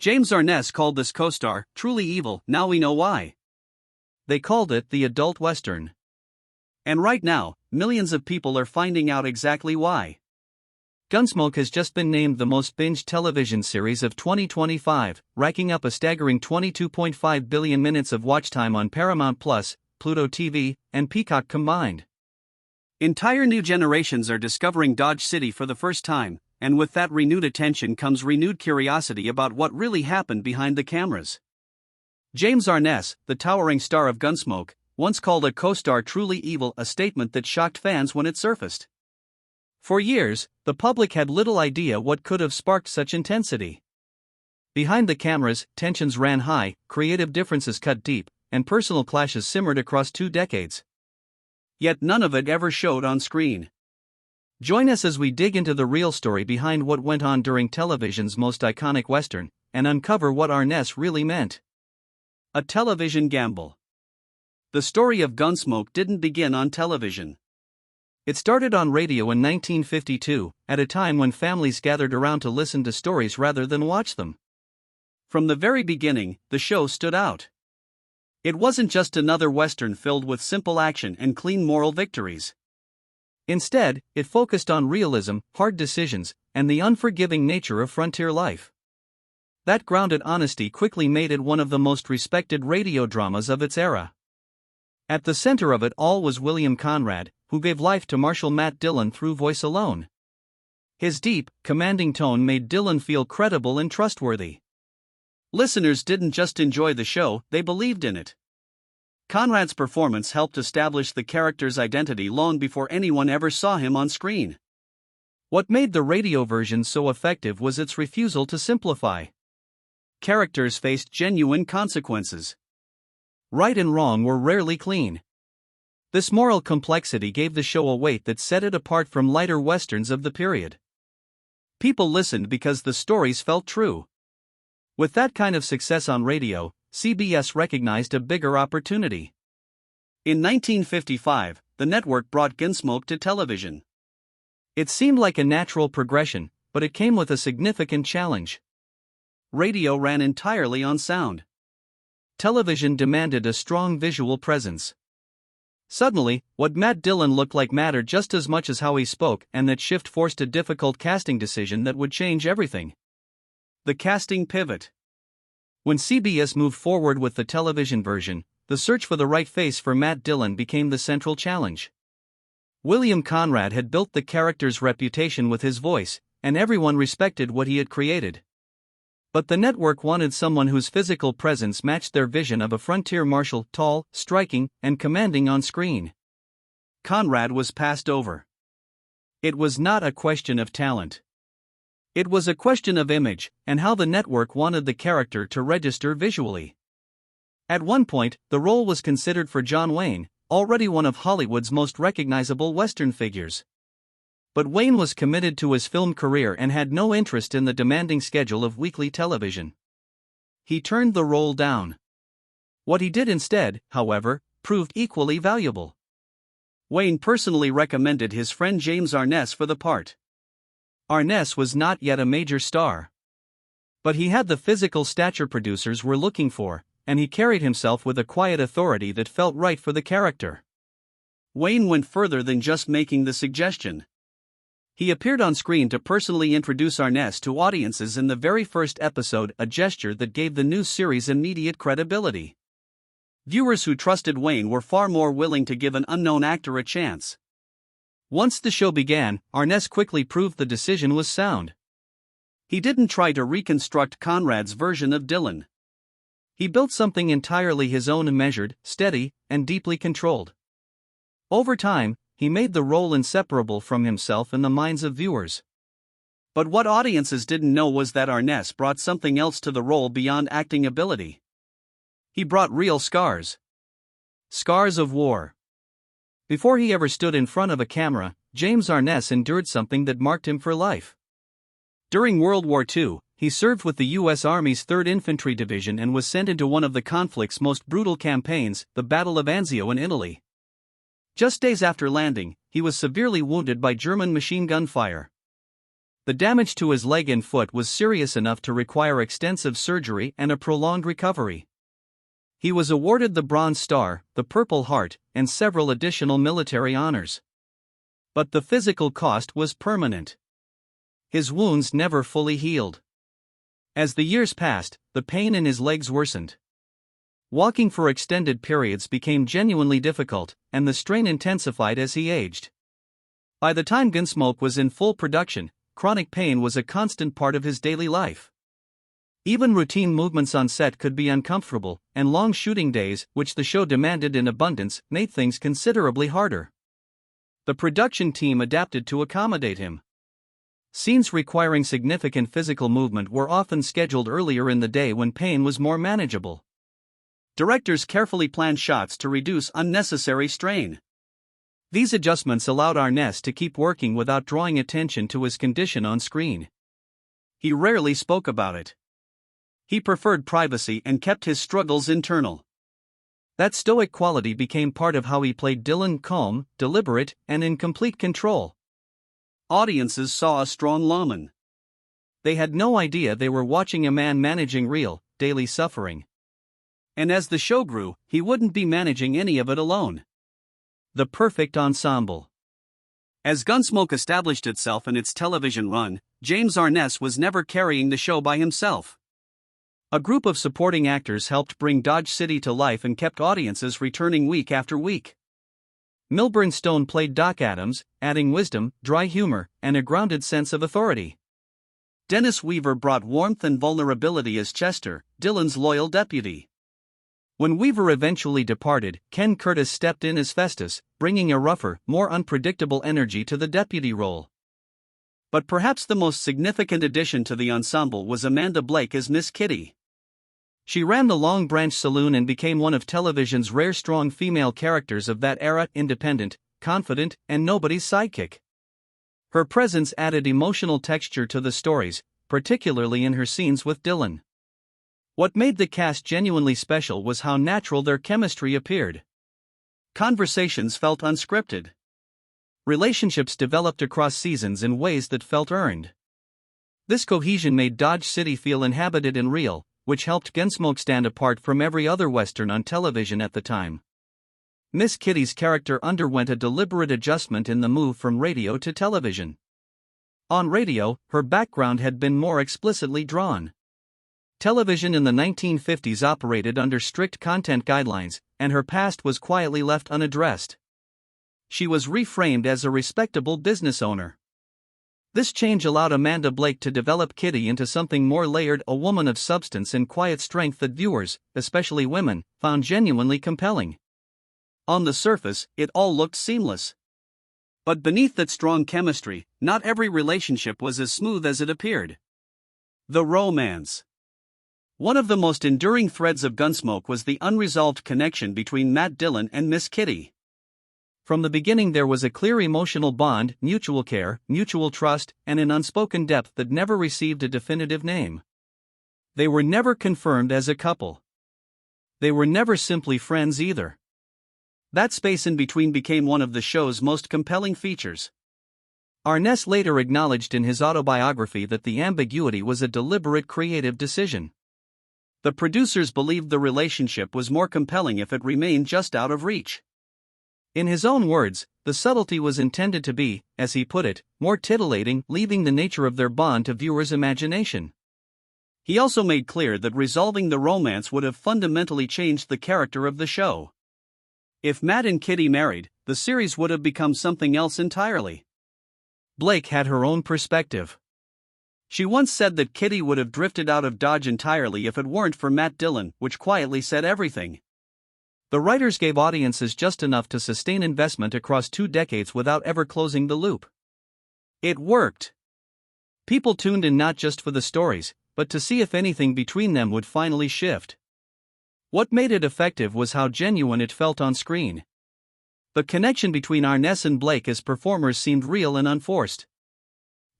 James Arness called this co-star truly evil. Now we know why. They called it the adult western. And right now, millions of people are finding out exactly why. Gunsmoke has just been named the most binged television series of 2025, racking up a staggering 22.5 billion minutes of watch time on Paramount+, Pluto TV, and Peacock combined. Entire new generations are discovering Dodge City for the first time, and with that renewed attention comes renewed curiosity about what really happened behind the cameras. James Arness, the towering star of Gunsmoke, once called a co-star truly evil, a statement that shocked fans when it surfaced. For years, the public had little idea what could have sparked such intensity. Behind the cameras, tensions ran high, creative differences cut deep, and personal clashes simmered across 2 decades. Yet none of it ever showed on screen. Join us as we dig into the real story behind what went on during television's most iconic western, and uncover what Arness really meant. A television gamble. The story of Gunsmoke didn't begin on television. It started on radio in 1952, at a time when families gathered around to listen to stories rather than watch them. From the very beginning, the show stood out. It wasn't just another western filled with simple action and clean moral victories. Instead, it focused on realism, hard decisions, and the unforgiving nature of frontier life. That grounded honesty quickly made it one of the most respected radio dramas of its era. At the center of it all was William Conrad, who gave life to Marshal Matt Dillon through voice alone. His deep, commanding tone made Dillon feel credible and trustworthy. Listeners didn't just enjoy the show, they believed in it. Conrad's performance helped establish the character's identity long before anyone ever saw him on screen. What made the radio version so effective was its refusal to simplify. Characters faced genuine consequences. Right and wrong were rarely clean. This moral complexity gave the show a weight that set it apart from lighter westerns of the period. People listened because the stories felt true. With that kind of success on radio, CBS recognized a bigger opportunity. In 1955, the network brought Gunsmoke to television. It seemed like a natural progression, but it came with a significant challenge. Radio ran entirely on sound. Television demanded a strong visual presence. Suddenly, what Matt Dillon looked like mattered just as much as how he spoke, and that shift forced a difficult casting decision that would change everything. The casting pivot. When CBS moved forward with the television version, the search for the right face for Matt Dillon became the central challenge. William Conrad had built the character's reputation with his voice, and everyone respected what he had created. But the network wanted someone whose physical presence matched their vision of a frontier marshal, tall, striking, and commanding on screen. Conrad was passed over. It was not a question of talent. It was a question of image, and how the network wanted the character to register visually. At one point, the role was considered for John Wayne, already one of Hollywood's most recognizable Western figures. But Wayne was committed to his film career and had no interest in the demanding schedule of weekly television. He turned the role down. What he did instead, however, proved equally valuable. Wayne personally recommended his friend James Arness for the part. Arness was not yet a major star. But he had the physical stature producers were looking for, and he carried himself with a quiet authority that felt right for the character. Wayne went further than just making the suggestion. He appeared on screen to personally introduce Arness to audiences in the very first episode, a gesture that gave the new series immediate credibility. Viewers who trusted Wayne were far more willing to give an unknown actor a chance. Once the show began, Arness quickly proved the decision was sound. He didn't try to reconstruct Conrad's version of Dillon. He built something entirely his own, measured, steady, and deeply controlled. Over time, he made the role inseparable from himself in the minds of viewers. But what audiences didn't know was that Arness brought something else to the role beyond acting ability. He brought real scars. Scars of war. Before he ever stood in front of a camera, James Arness endured something that marked him for life. During World War II, he served with the U.S. Army's 3rd Infantry Division and was sent into one of the conflict's most brutal campaigns, the Battle of Anzio in Italy. Just days after landing, he was severely wounded by German machine gun fire. The damage to his leg and foot was serious enough to require extensive surgery and a prolonged recovery. He was awarded the Bronze Star, the Purple Heart, and several additional military honors. But the physical cost was permanent. His wounds never fully healed. As the years passed, the pain in his legs worsened. Walking for extended periods became genuinely difficult, and the strain intensified as he aged. By the time Gunsmoke was in full production, chronic pain was a constant part of his daily life. Even routine movements on set could be uncomfortable, and long shooting days, which the show demanded in abundance, made things considerably harder. The production team adapted to accommodate him. Scenes requiring significant physical movement were often scheduled earlier in the day when pain was more manageable. Directors carefully planned shots to reduce unnecessary strain. These adjustments allowed Arness to keep working without drawing attention to his condition on screen. He rarely spoke about it. He preferred privacy and kept his struggles internal. That stoic quality became part of how he played Dylan, calm, deliberate, and in complete control. Audiences saw a strong lawman. They had no idea they were watching a man managing real, daily suffering. And as the show grew, he wouldn't be managing any of it alone. The perfect ensemble. As Gunsmoke established itself in its television run, James Arness was never carrying the show by himself. A group of supporting actors helped bring Dodge City to life and kept audiences returning week after week. Milburn Stone played Doc Adams, adding wisdom, dry humor, and a grounded sense of authority. Dennis Weaver brought warmth and vulnerability as Chester, Dylan's loyal deputy. When Weaver eventually departed, Ken Curtis stepped in as Festus, bringing a rougher, more unpredictable energy to the deputy role. But perhaps the most significant addition to the ensemble was Amanda Blake as Miss Kitty. She ran the Long Branch Saloon and became one of television's rare strong female characters of that era, independent, confident, and nobody's sidekick. Her presence added emotional texture to the stories, particularly in her scenes with Dylan. What made the cast genuinely special was how natural their chemistry appeared. Conversations felt unscripted. Relationships developed across seasons in ways that felt earned. This cohesion made Dodge City feel inhabited and real, which helped Gunsmoke stand apart from every other Western on television at the time. Miss Kitty's character underwent a deliberate adjustment in the move from radio to television. On radio, her background had been more explicitly drawn. Television in the 1950s operated under strict content guidelines, and her past was quietly left unaddressed. She was reframed as a respectable business owner. This change allowed Amanda Blake to develop Kitty into something more layered, a woman of substance and quiet strength that viewers, especially women, found genuinely compelling. On the surface, it all looked seamless. But beneath that strong chemistry, not every relationship was as smooth as it appeared. The romance. One of the most enduring threads of Gunsmoke was the unresolved connection between Matt Dillon and Miss Kitty. From the beginning there was a clear emotional bond, mutual care, mutual trust, and an unspoken depth that never received a definitive name. They were never confirmed as a couple. They were never simply friends either. That space in between became one of the show's most compelling features. Arness later acknowledged in his autobiography that the ambiguity was a deliberate creative decision. The producers believed the relationship was more compelling if it remained just out of reach. In his own words, the subtlety was intended to be, as he put it, more titillating, leaving the nature of their bond to viewers' imagination. He also made clear that resolving the romance would have fundamentally changed the character of the show. If Matt and Kitty married, the series would have become something else entirely. Blake had her own perspective. She once said that Kitty would have drifted out of Dodge entirely if it weren't for Matt Dillon, which quietly said everything. The writers gave audiences just enough to sustain investment across 2 decades without ever closing the loop. It worked. People tuned in not just for the stories, but to see if anything between them would finally shift. What made it effective was how genuine it felt on screen. The connection between Arness and Blake as performers seemed real and unforced.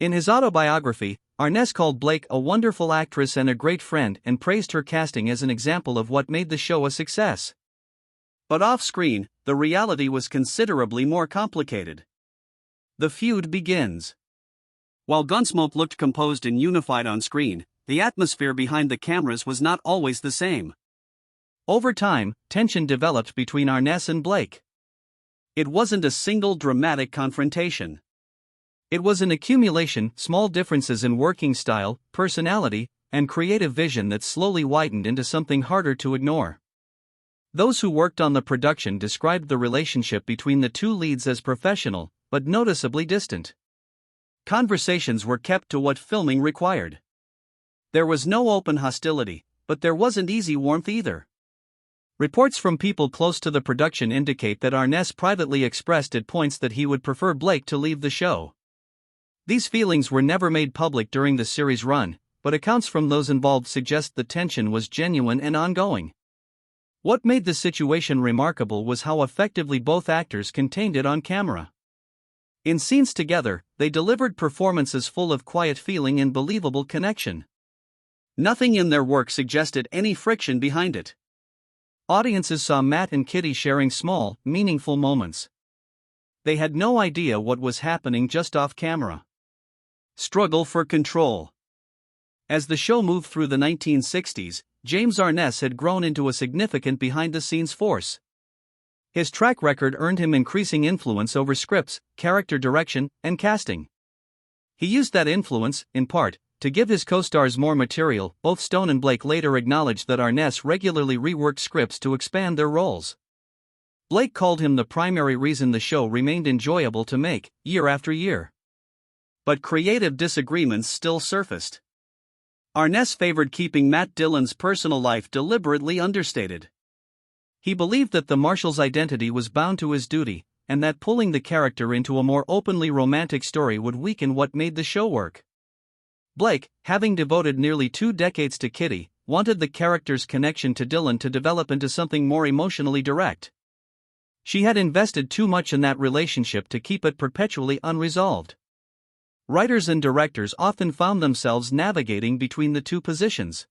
In his autobiography, Arness called Blake a wonderful actress and a great friend and praised her casting as an example of what made the show a success. But off-screen, the reality was considerably more complicated. The feud begins. While Gunsmoke looked composed and unified on screen, the atmosphere behind the cameras was not always the same. Over time, tension developed between Arness and Blake. It wasn't a single dramatic confrontation. It was an accumulation, small differences in working style, personality, and creative vision that slowly widened into something harder to ignore. Those who worked on the production described the relationship between the two leads as professional, but noticeably distant. Conversations were kept to what filming required. There was no open hostility, but there wasn't easy warmth either. Reports from people close to the production indicate that Arness privately expressed at points that he would prefer Blake to leave the show. These feelings were never made public during the series' run, but accounts from those involved suggest the tension was genuine and ongoing. What made the situation remarkable was how effectively both actors contained it on camera. In scenes together, they delivered performances full of quiet feeling and believable connection. Nothing in their work suggested any friction behind it. Audiences saw Matt and Kitty sharing small, meaningful moments. They had no idea what was happening just off camera. Struggle for control. As the show moved through the 1960s, James Arness had grown into a significant behind-the-scenes force. His track record earned him increasing influence over scripts, character direction, and casting. He used that influence, in part, to give his co-stars more material. Both Stone and Blake later acknowledged that Arness regularly reworked scripts to expand their roles. Blake called him the primary reason the show remained enjoyable to make, year after year. But creative disagreements still surfaced. Arness favored keeping Matt Dillon's personal life deliberately understated. He believed that the Marshal's identity was bound to his duty, and that pulling the character into a more openly romantic story would weaken what made the show work. Blake, having devoted nearly 2 decades to Kitty, wanted the character's connection to Dillon to develop into something more emotionally direct. She had invested too much in that relationship to keep it perpetually unresolved. Writers and directors often found themselves navigating between the two positions.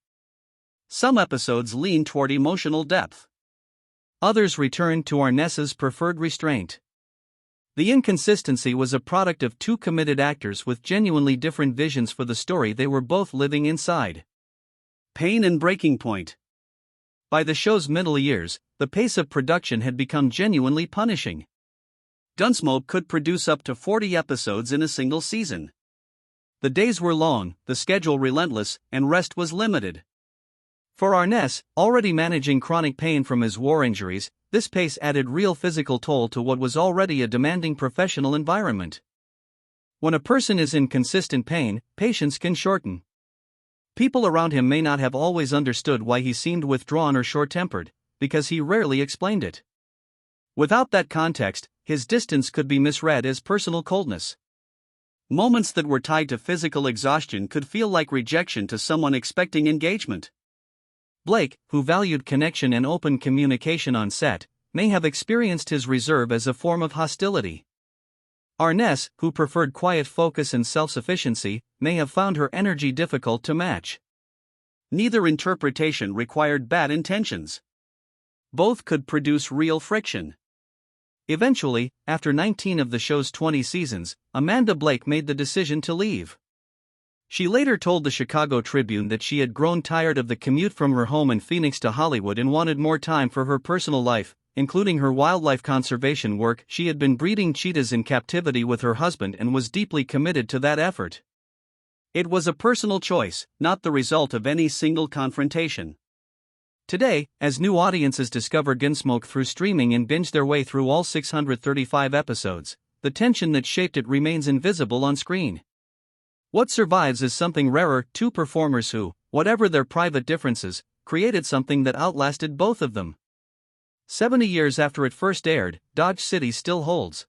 Some episodes leaned toward emotional depth. Others returned to Arness's preferred restraint. The inconsistency was a product of two committed actors with genuinely different visions for the story they were both living inside. Pain and breaking point. By the show's middle years, the pace of production had become genuinely punishing. Gunsmoke could produce up to 40 episodes in a single season. The days were long, the schedule relentless, and rest was limited. For Arness, already managing chronic pain from his war injuries, this pace added real physical toll to what was already a demanding professional environment. When a person is in consistent pain, patience can shorten. People around him may not have always understood why he seemed withdrawn or short-tempered, because he rarely explained it. Without that context, his distance could be misread as personal coldness. Moments that were tied to physical exhaustion could feel like rejection to someone expecting engagement. Blake, who valued connection and open communication on set, may have experienced his reserve as a form of hostility. Arness, who preferred quiet focus and self-sufficiency, may have found her energy difficult to match. Neither interpretation required bad intentions. Both could produce real friction. Eventually, after 19 of the show's 20 seasons, Amanda Blake made the decision to leave. She later told the Chicago Tribune that she had grown tired of the commute from her home in Phoenix to Hollywood and wanted more time for her personal life, including her wildlife conservation work. She had been breeding cheetahs in captivity with her husband and was deeply committed to that effort. It was a personal choice, not the result of any single confrontation. Today, as new audiences discover Gunsmoke through streaming and binge their way through all 635 episodes, the tension that shaped it remains invisible on screen. What survives is something rarer: two performers who, whatever their private differences, created something that outlasted both of them. 70 years after it first aired, Dodge City still holds.